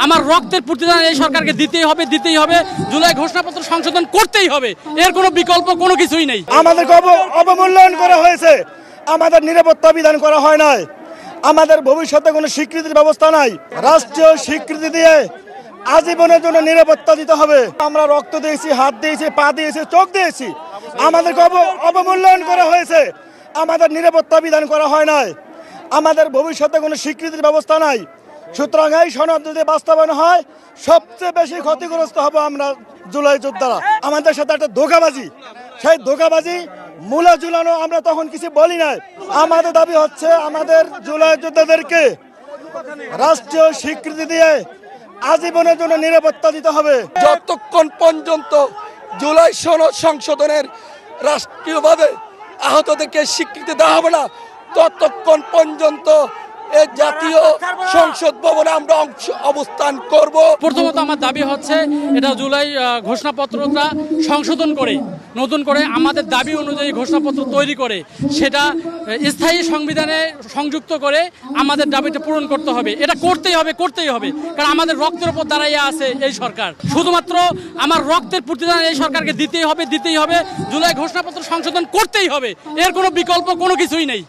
আমার রক্তের প্রতিদান এই সরকারকে দিতেই হবে। জুলাই ঘোষণাপত্র সংশোধন করতেই হবে, এর কোনো বিকল্প কোনো কিছুই নেই। আমাদেরকে অবমূল্যায়ন করা হয়েছে, আমাদের নিরাপত্তা বিধান করা হয় নাই, আমাদের ভবিষ্যতে কোনো স্বীকৃতির ব্যবস্থা নাই। রাষ্ট্রীয় স্বীকৃতি দিয়ে আজীবনের জন্য নিরাপত্তা দিতে হবে। আমরা রক্ত দিয়েছি, হাত দিয়েছি, পা দিয়েছি, চোখ দিয়েছি, আমাদেরকে অবমূল্যায়ন করা হয়েছে, আমাদের নিরাপত্তা বিধান করা হয় নাই, আমাদের ভবিষ্যতে কোনো স্বীকৃতির ব্যবস্থা নাই। সুতরাং এই সনদ যদি বাস্তবায়ন হয়, সবচেয়ে বেশি ক্ষতিগ্রস্ত হব আমরা জুলাই যোদ্ধারা। আমাদের সাথে একটা ধোঁকাবাজি, সেই ধোঁকাবাজি মূলে ঝুলানো, আমরা তখন কিছু বলি নাই। আমাদের দাবি হচ্ছে আমাদের জুলাই যোদ্ধাদেরকে রাষ্ট্রীয় স্বীকৃতি দিয়ে আজীবনের জন্য নিরাপত্তা দিতে হবে। যতক্ষণ পর্যন্ত জুলাই সনদ সংশোধনের রাষ্ট্রীয়ভাবে আহতদেরকে স্বীকৃতি দেওয়া হবে না, ততক্ষণ পর্যন্ত এই জাতীয় সংসদ ভবনে আমরা অবস্থান করব। প্রথমত আমার দাবি হচ্ছে এটা জুলাই ঘোষণাপত্রটা সংশোধন করে নতুন করে আমাদের দাবি অনুযায়ী ঘোষণাপত্র তৈরি করে সেটা স্থায়ী সংবিধানে সংযুক্ত করে আমাদের দাবিটা পূরণ করতে হবে। এটা করতেই হবে, কারণ আমাদের রক্তের উপর দাঁড়াইয়া আছে এই সরকার। শুধুমাত্র আমার রক্তের প্রতিদান এই সরকারকে দিতেই হবে। জুলাই ঘোষণাপত্র সংশোধন করতেই হবে, এর কোনো বিকল্প কোনো কিছুই নেই।